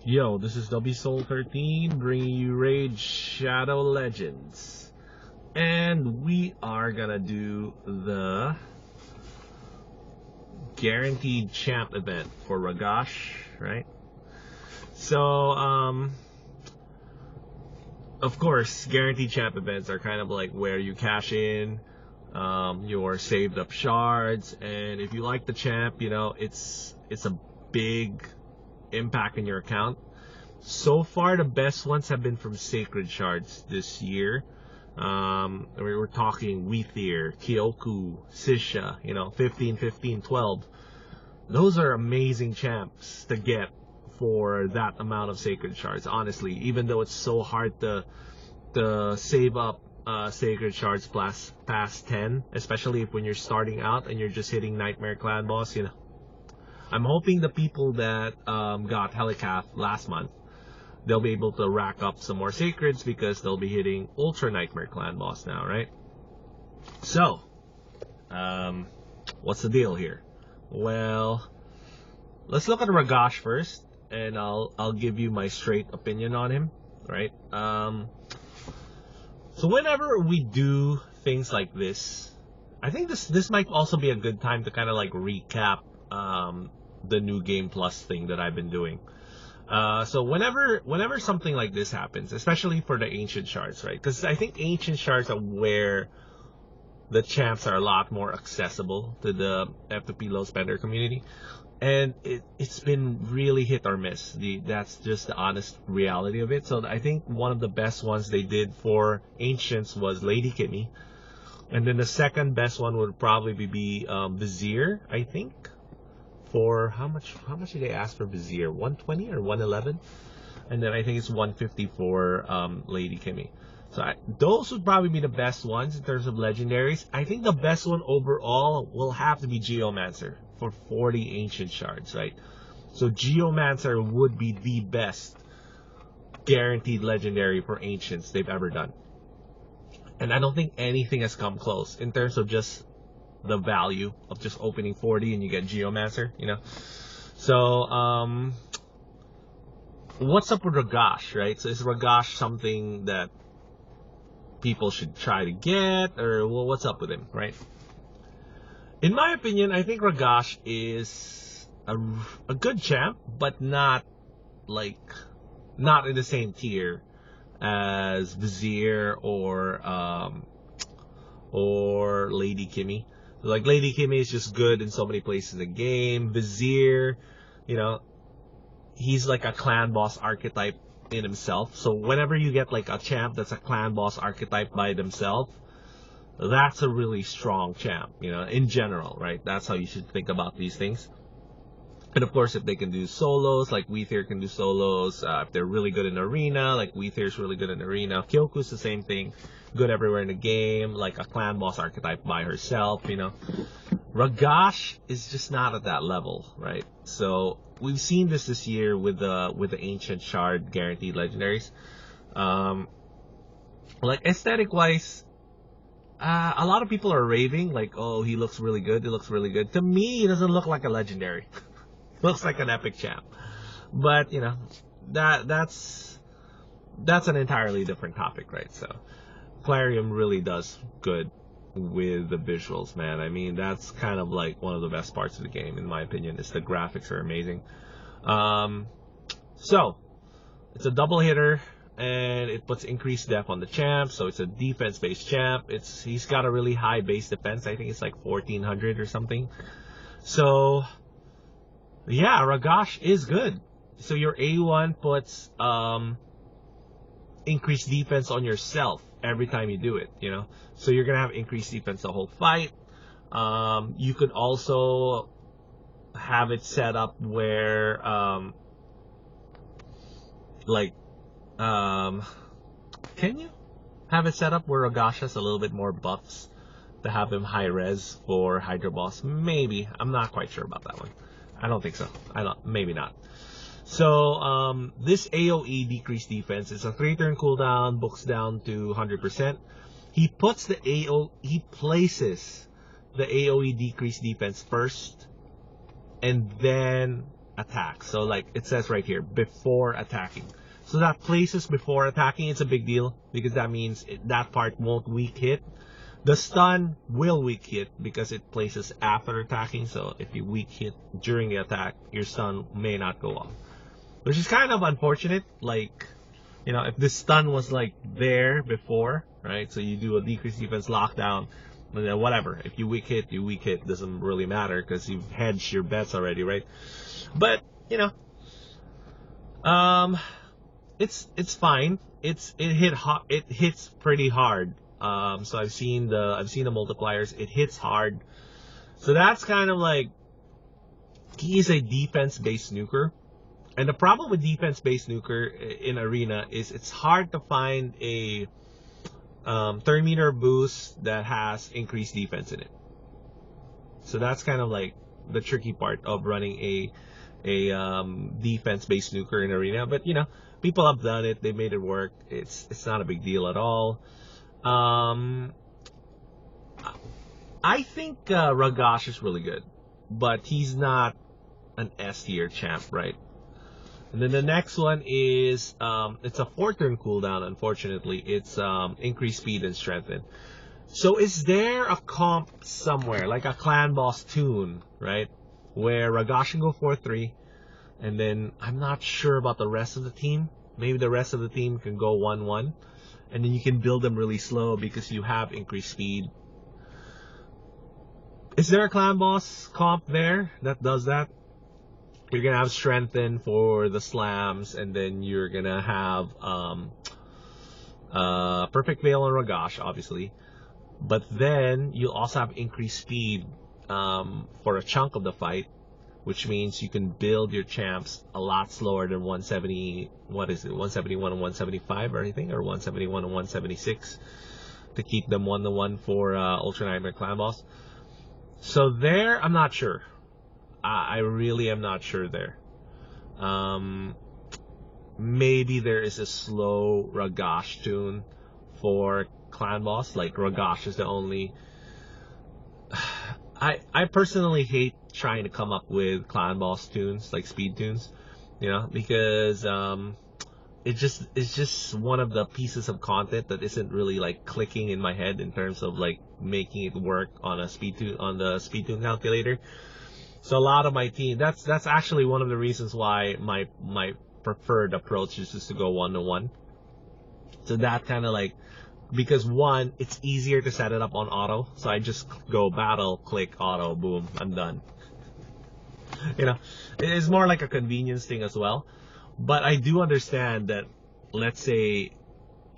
Yo, this is WSoul13 bringing you Raid Shadow Legends. And we are gonna do the guaranteed champ event for Ragash, right? So, of course, guaranteed champ events are kind of like where you cash in your saved up shards, and if you like the champ, you know, it's a big impact in your account. So far, the best ones have been from sacred shards this year. We're talking Weethier, Kyoku, Sisha, you know, 15, 15, 12. Those are amazing champs to get for that amount of sacred shards, honestly, even though it's so hard to save up sacred shards past 10, especially if when you're starting out and you're just hitting Nightmare Clan boss, you know. I'm hoping the people that got Helicath last month, they'll be able to rack up some more sacreds because they'll be hitting Ultra Nightmare Clan boss now, right? So, what's the deal here? Well, let's look at Ragash first, and I'll give you my straight opinion on him, right? So whenever we do things like this, I think this might also be a good time to kind of like recap the new game plus thing that I've been doing. So whenever something like this happens, especially for the ancient shards, right? Because I think ancient shards are where the champs are a lot more accessible to the F2P low spender community, and it's been really hit or miss. That's just the honest reality of it. So I think one of the best ones they did for ancients was Lady Kimmy, and then the second best one would probably be Vizier, I think. For how much did they ask for Vizier? 120 or 111? And then I think it's 150 for Lady Kimmy. So those would probably be the best ones in terms of legendaries. I think the best one overall will have to be Geomancer for 40 ancient shards, right? So Geomancer would be the best guaranteed legendary for ancients they've ever done. And I don't think anything has come close in terms of just the value of just opening 40 and you get Geomancer, you know. So what's up with Ragash, right? So is Ragash something that people should try to get, or well, what's up with him, right? In my opinion, I think Ragash is a good champ, but not in the same tier as Vizier or Lady Kimmy. Like, Lady Kimmy is just good in so many places in the game. Vizier, you know, he's like a clan boss archetype in himself. So whenever you get like a champ that's a clan boss archetype by themselves, that's a really strong champ, you know, in general, right? That's how you should think about these things. And of course, if they can do solos, like Weethier can do solos, if they're really good in arena, like Weethier's really good in arena. Kyoku's the same thing, good everywhere in the game, like a clan boss archetype by herself, you know. Ragash is just not at that level, right? So we've seen this year with the ancient shard guaranteed legendaries. Like aesthetic wise, a lot of people are raving like, oh, he looks really good. He looks really good. To me, he doesn't look like a legendary. Looks like an epic champ. But you know, that's an entirely different topic, right? So Clarium really does good with the visuals, man. I mean, that's kind of like one of the best parts of the game, in my opinion, is the graphics are amazing. So it's a double hitter, and it puts increased def on the champ, so it's a defense-based champ. He's got a really high base defense. I think it's like 1400 or something. So yeah, Ragash is good. So your A1 puts increased defense on yourself every time you do it, you know. So you're gonna have increased defense the whole fight. You could also have it set up where can you have it set up where Ragash has a little bit more buffs to have him high res for Hydra Boss? Maybe. I'm not quite sure about that one. I don't think so. Maybe not. So this AoE decreased defense is a 3-turn cooldown, books down to 100%. He places the AoE decreased defense first, and then attack. So like it says right here, before attacking. So that places before attacking, it's a big deal because that means that part won't weak hit. The stun will weak hit because it places after attacking. So if you weak hit during the attack, your stun may not go off, which is kind of unfortunate. Like, you know, if this stun was like there before, right? So you do a decreased defense lockdown, and then whatever. If you weak hit, you weak hit. Doesn't really matter because you've hedged your bets already, right? But you know, it's fine. It hits pretty hard. So I've seen the multipliers. It hits hard. So that's kind of like, he is a defense-based nuker. And the problem with defense-based nuker in Arena is it's hard to find a 30 meter boost that has increased defense in it. So that's kind of like the tricky part of running a defense-based nuker in Arena. But you know, people have done it. They made it work. It's not a big deal at all. I think Ragash is really good, but he's not an S tier champ, right? And then the next one is it's a 4-turn cooldown. Unfortunately, it's increased speed and strengthen. So is there a comp somewhere, like a clan boss tune, right, where Ragash can go 4-3, and then I'm not sure about the rest of the team. Maybe the rest of the team can go 1-1, and then you can build them really slow because you have increased speed. Is there a clan boss comp there that does that? You're gonna have strengthen for the slams, and then you're gonna have perfect veil on Ragash, obviously. But then you'll also have increased speed for a chunk of the fight, which means you can build your champs a lot slower than 170. What is it? 171 and 175 or anything, or 171 and 176 to keep them 1-1 for Ultra Nightmare Clan Boss. So there, I'm not sure. I really am not sure there. Maybe there is a slow Ragash tune for Clan Boss. Like Ragash is the only. I personally hate trying to come up with Clan Boss tunes, like speed tunes, you know, because it's just one of the pieces of content that isn't really like clicking in my head in terms of like making it work on a speed tune, on the speed tune calculator. So a lot of my team, that's actually one of the reasons why my preferred approach is just to go 1-1. So that kind of like, because one, it's easier to set it up on auto. So I just go battle, click, auto, boom, I'm done. You know, it's more like a convenience thing as well. But I do understand that, let's say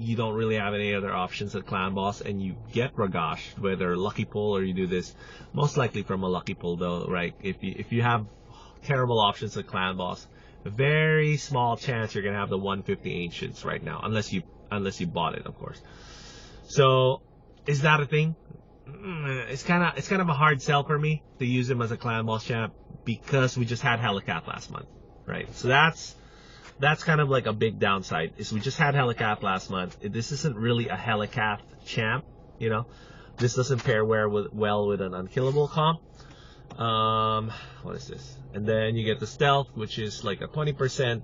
you don't really have any other options at Clan Boss and you get Ragash, whether lucky pull or you do this, most likely from a lucky pull though, right? If you have terrible options at Clan Boss, very small chance you're gonna have the 150 Ancients right now, unless you bought it, of course. So is that a thing? It's kind of a hard sell for me to use him as a Clan Boss champ because we just had Helicat last month, right? So that's kind of like a big downside, is we just had Helicat last month. This isn't really a Helicat champ, you know. This doesn't pair well with an unkillable comp. What is this? And then you get the stealth, which is like a 20%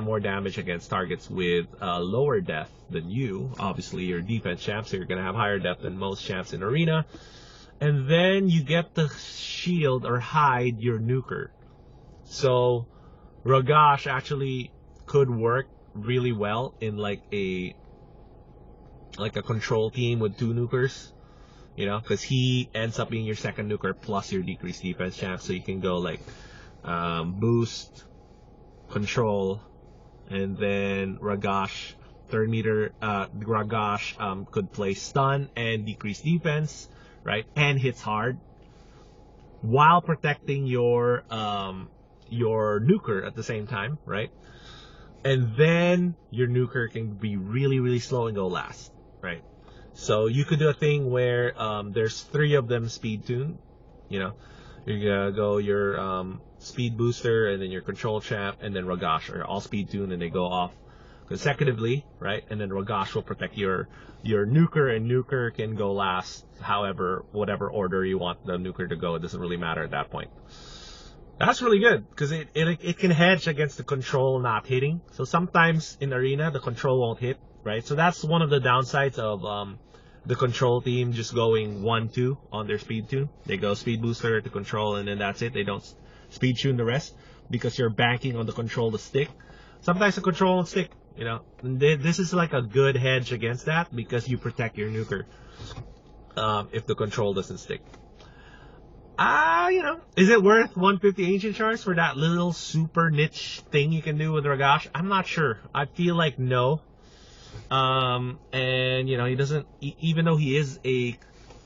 more damage against targets with lower death than you. Obviously, you're defense champ, so you're gonna have higher death than most champs in Arena. And then you get the shield or hide your nuker. So Ragash actually could work really well in like a control team with 2 nukers, you know, because he ends up being your second nuker plus your decreased defense champ. So you can go like boost, control, and then Ragash, 3rd meter Ragash could play stun and decrease defense, right, and hits hard while protecting your nuker at the same time, right? And then your nuker can be really, really slow and go last, right? So you could do a thing where there's 3 of them speed tuned, you know. You're gonna go your speed booster and then your control champ and then Ragash are all speed tuned and they go off consecutively, right? And then Ragash will protect your nuker, and nuker can go last, however, whatever order you want the nuker to go. It doesn't really matter at that point. That's really good because it can hedge against the control not hitting. So sometimes in arena the control won't hit, right? So that's one of the downsides of the control team just going 1-2 on their speed tune. They go speed booster to control and then that's it. They don't speed tune the rest because you're banking on the control to stick. Sometimes the control won't stick, you know. And this is like a good hedge against that because you protect your nuker if the control doesn't stick. You know, is it worth 150 ancient shards for that little super niche thing you can do with Ragash? I'm not sure. I feel like no. And you know, he doesn't, even though he is a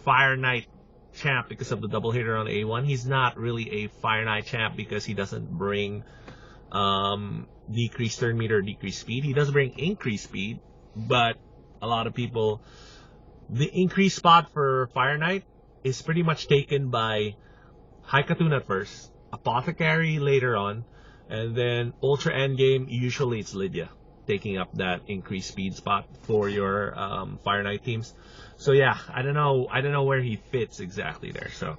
Fire Knight champ because of the double hitter on A1, he's not really a Fire Knight champ because he doesn't bring decreased turn meter or decreased speed. He does bring increased speed, but a lot of people, the increased spot for Fire Knight is pretty much taken by Haikatun at first, Apothecary later on, and then Ultra Endgame, usually it's Lydia taking up that increased speed spot for your Fire Knight teams. So yeah, I don't know where he fits exactly there. So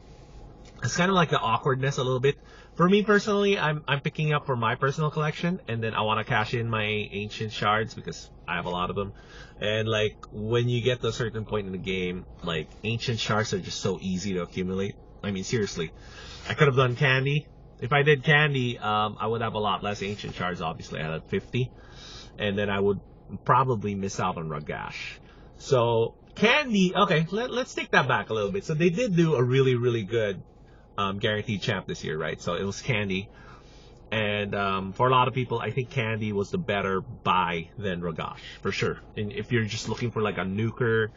it's kind of like the awkwardness a little bit. For me personally, I'm picking up for my personal collection, and then I want to cash in my ancient shards because I have a lot of them. And like when you get to a certain point in the game, like ancient shards are just so easy to accumulate. I mean, seriously, I could have done candy. If I did candy, I would have a lot less ancient shards. Obviously, I had 50, and then I would probably miss out on Ragash. So candy, okay, let's take that back a little bit. So they did do a really, really good guaranteed champ this year, right? So it was candy, and for a lot of people, I think candy was the better buy than Ragash for sure. And if you're just looking for like a nuker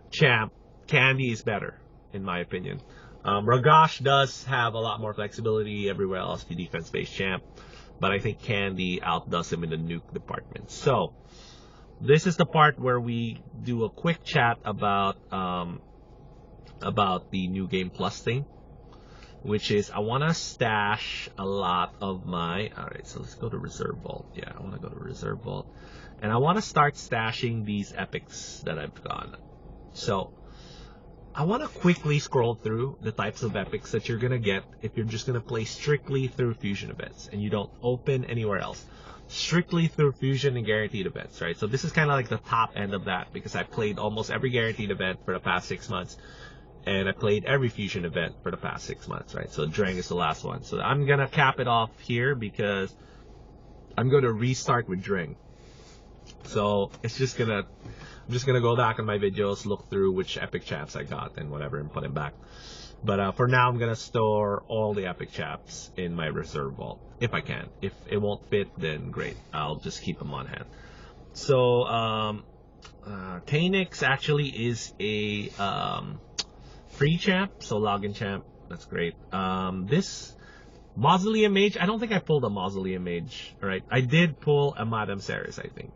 champ, candy is better in my opinion. Ragash does have a lot more flexibility everywhere else, the defense-based champ, but I think candy outdoes him in the nuke department. So this is the part where we do a quick chat about the new game plus thing, which is I want to stash a lot of my, alright, so let's go to reserve vault. Yeah, I want to go to reserve vault, and I want to start stashing these epics that I've got. So I want to quickly scroll through the types of epics that you're going to get if you're just going to play strictly through fusion events and you don't open anywhere else. Strictly through fusion and guaranteed events, right? So this is kind of like the top end of that because I played almost every guaranteed event for the past 6 months, and I played every fusion event for the past 6 months, right? So Drang is the last one. So I'm going to cap it off here because I'm going to restart with Drang. So it's just going to, I'm just going to go back on my videos, look through which epic chaps I got and whatever, and put them back. But for now, I'm going to store all the epic chaps in my reserve vault, if I can. If it won't fit, then great. I'll just keep them on hand. So, Tanix actually is a free champ, so login champ. That's great. This Mausoleum Mage, I don't think I pulled a Mausoleum Mage, right? I did pull a Madame Ceres, I think.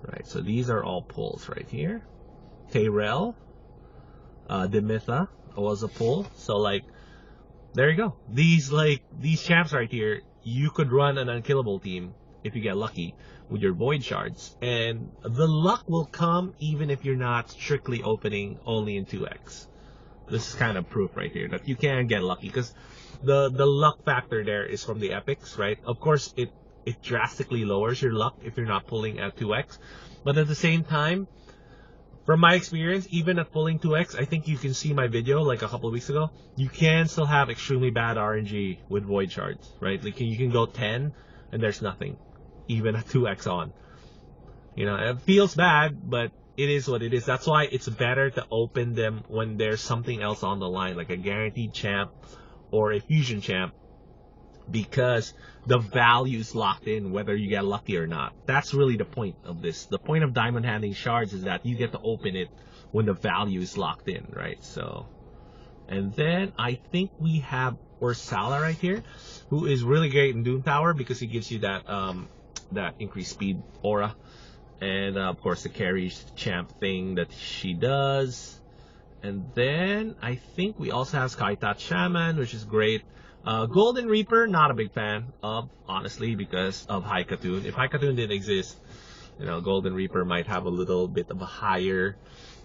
Right, so these are all pulls right here. Tayrel, Demitha was a pull. So like, there you go. These champs right here, you could run an unkillable team if you get lucky with your void shards, and the luck will come even if you're not strictly opening only in 2x. This is kind of proof right here that you can get lucky because the luck factor there is from the epics, right? Of course, it drastically lowers your luck if you're not pulling at 2x, but at the same time, from my experience, even at pulling 2x, I think you can see my video like a couple of weeks ago, you can still have extremely bad RNG with void shards, right? Like you can go 10 and there's nothing, even at 2x on. You know, it feels bad, but it is what it is. That's why it's better to open them when there's something else on the line, like a guaranteed champ or a fusion champ, because the value is locked in whether you get lucky or not. That's really the point of this. The point of diamond handing shards is that you get to open it when the value is locked in, right? So, and then I think we have Ursala right here, who is really great in Doom Tower because he gives you that that increased speed aura, and of course the carry champ thing that she does. And then I think we also have Skytat Shaman, which is great. Golden Reaper, not a big fan of, honestly, because of Haikatun. If Haikatun didn't exist, you know, Golden Reaper might have a little bit of a higher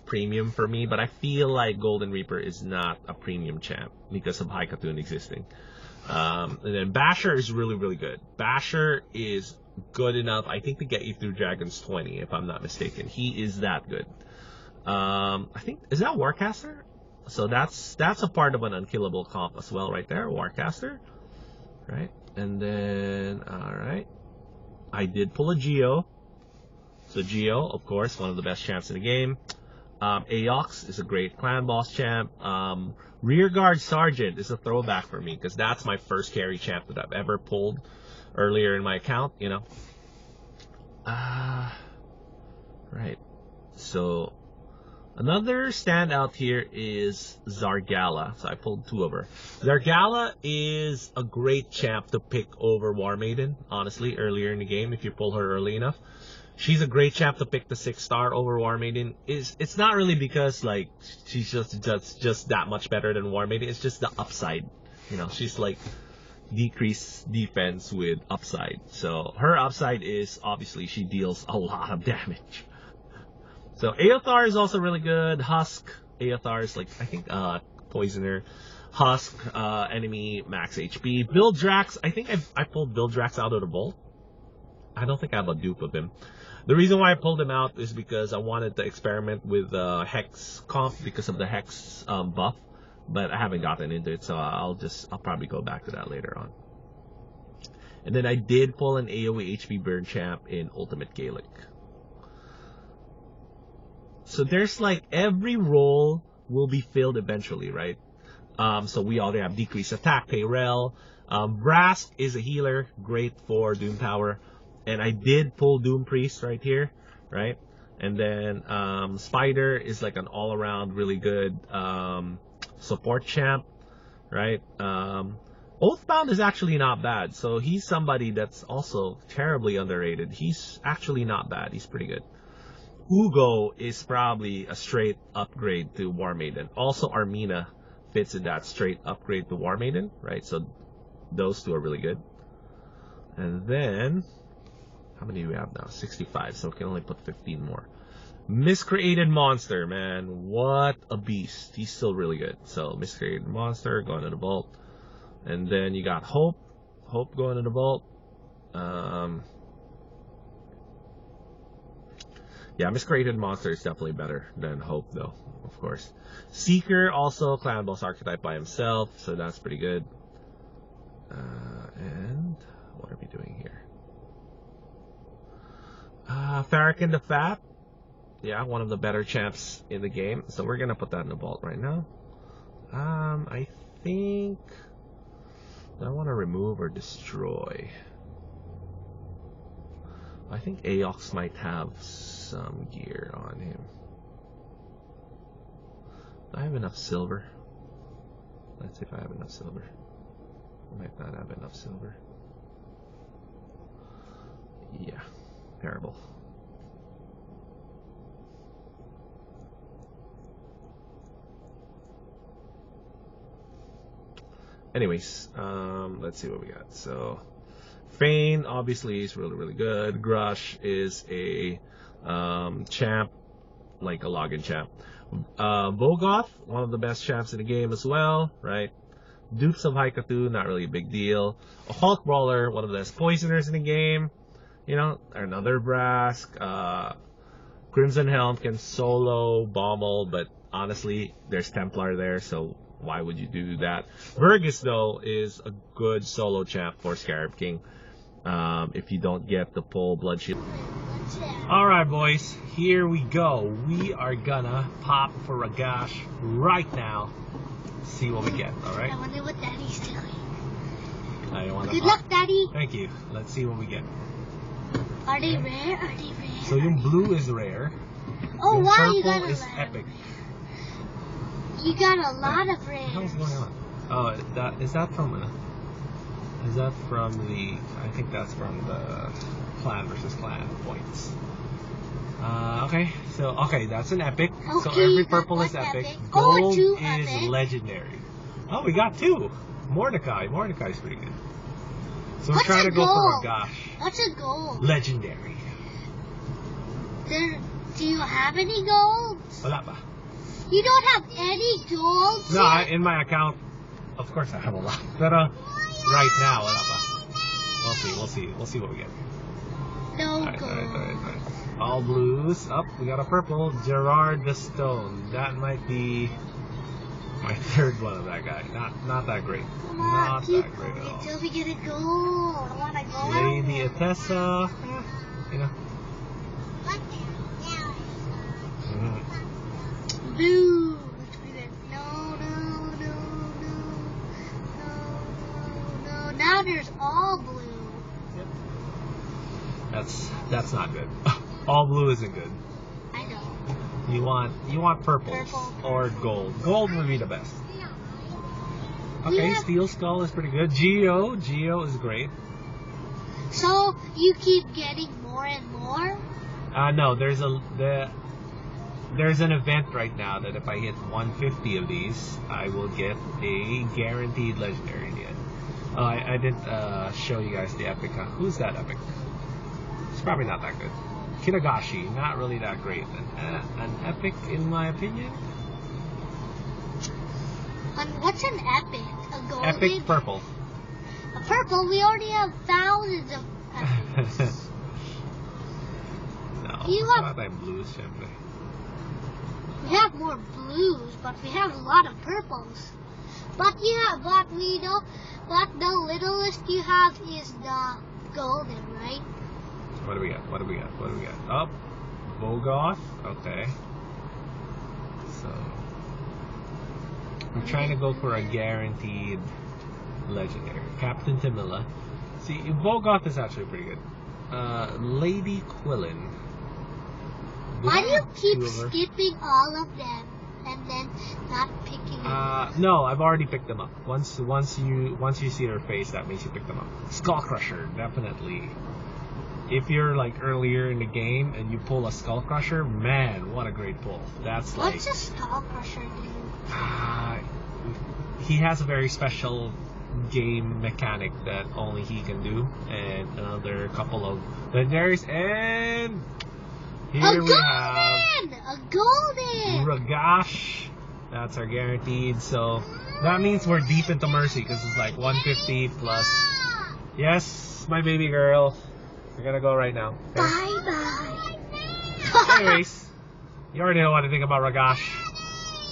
premium for me, but I feel like Golden Reaper is not a premium champ because of Haikatun existing. And then Basher is really, really good. Basher is good enough, I think, to get you through Dragon's 20, if I'm not mistaken. He is that good. I think, is that Warcaster? So that's a part of an unkillable comp as well, right there, Warcaster. Right? And then, alright. I did pull a Geo. So Geo, of course, one of the best champs in the game. Aox is a great clan boss champ. Rearguard Sergeant is a throwback for me because that's my first carry champ that I've ever pulled earlier in my account, you know. Right. So another standout here is Zargala. So I pulled 2 of her. Zargala is a great champ to pick over War Maiden, honestly, earlier in the game if you pull her early enough. She's a great champ to pick the 6-star over War Maiden. It's not really because like she's just that much better than War Maiden. It's just the upside. You know, she's like decreased defense with upside. So her upside is obviously she deals a lot of damage. So Aothar is also really good. Husk. Aothar is like, I think, Poisoner. Husk, enemy, max HP. Bildrax, I think I pulled Bildrax out of the vault. I don't think I have a dupe of him. The reason why I pulled him out is because I wanted to experiment with Hex comp because of the Hex buff. But I haven't gotten into it, so I'll probably go back to that later on. And then I did pull an AoE HP burn champ in Ultimate Gaelic. So there's like every role will be filled eventually, right? So we already have decreased attack, Payrel. Brask is a healer, great for Doom Tower. And I did pull Doom Priest right here, right? And then Spider is like an all-around really good support champ, right? Oathbound is actually not bad. So he's somebody that's also terribly underrated. He's actually not bad. He's pretty good. Ugo is probably a straight upgrade to War Maiden. Also, Armina fits in that straight upgrade to War Maiden, right? So those 2 are really good. And then, how many do we have now? 65, so we can only put 15 more. Miscreated Monster, man. What a beast. He's still really good. So, Miscreated Monster, going to the vault. And then you got Hope. Hope going to the vault. Yeah, Miscreated Monster is definitely better than Hope, though, of course. Seeker, also Clan Boss archetype by himself, so that's pretty good. And what are we doing here? Farrakhan the Fat. Yeah, one of the better champs in the game. So we're going to put that in the vault right now. I think... do I want to remove or destroy? I think Aox might have some gear on him. Do I have enough silver? Let's see if I have enough silver. I might not have enough silver. Yeah, terrible. Anyways, let's see what we got. So, Fane obviously is really, really good. Grush is a champ, like a login champ. Vogoth, one of the best champs in the game as well, right? Dupes of Haikatu, not really a big deal. A Hulk Brawler, one of the best poisoners in the game. You know, another Brask. Crimson Helm can solo Bommel, but honestly, there's Templar there, so why would you do that? Vergus, though, is a good solo champ for Scarab King. If you don't get the pull Blood Shield. Alright, boys, here we go. We are gonna pop for Ragash right now. See what we get, alright? I wonder what Daddy's doing. Good luck, Daddy. Thank you. Let's see what we get. Are they rare? Are they rare? So yung blue is rare. Oh, yung wow, you purple got a is lot. epic. You got a lot of rares. What the hell's going on? Oh, is that from the, I think that's from the clan versus clan points. Okay, that's an epic. Okay, so every purple is that's epic. epic. Gold two is epic. legendary. Oh, we got 2. Mordecai's pretty good. So we're What's trying a to go gold? for Ragash. What's a gold? Legendary. Do you have any gold? Wala pa. You don't have any gold? No, in my account, of course I have a lot. But right now. Wala pa. We'll see what we get. No Alright. gold. All blues. Up, we got a purple. Gerard the Stone. That might be my third one of that guy. Not that great. Come Not on, keep that great at going all. until we get a gold. I want a gold. Lady Atessa. You know. Mhm. Blue. No. Now there's all blue. That's not good. All blue isn't good. I know. You want purples Purple. or gold. Gold would be the best. Okay, Yeah. Steel Skull is pretty good. Geo is great. So you keep getting more and more? No, there's an event right now that if I hit 150 of these, I will get a guaranteed legendary in the end. Oh, I didn't show you guys the epic. Who's that epic? It's probably not that good. Kitagashi, not really that great. An epic, in my opinion. And what's an epic? A golden? Epic purple. A purple? We already have thousands of epics. No, You have- wala tayong blues, syempre. We have more blues, but we have a lot of purples. But the littlest you have is the golden, right? What do we got? Oh, Bogoth. Okay. So we're trying to go for a guaranteed legendary. Captain Tamila. See, Bogoth is actually pretty good. Lady Quillen. Why do you keep Two of her. skipping all of them and then not picking them? No, I've already picked them up. Once you see their face, that means you pick them up. Skull Crusher, definitely. If you're like earlier in the game and you pull a Skull Crusher, man, what a great pull. That's like What's a skull crusher do? he has a very special game mechanic that only he can do, and another couple of legendaries, and here we have A golden! Ragash. That's our guaranteed. So that means we're deep into Mercy because it's like 150 plus. Yes, my baby girl. We're gonna go right now. Okay? Bye-bye. Anyways, you already know what to think about Ragash.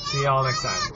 See y'all next time.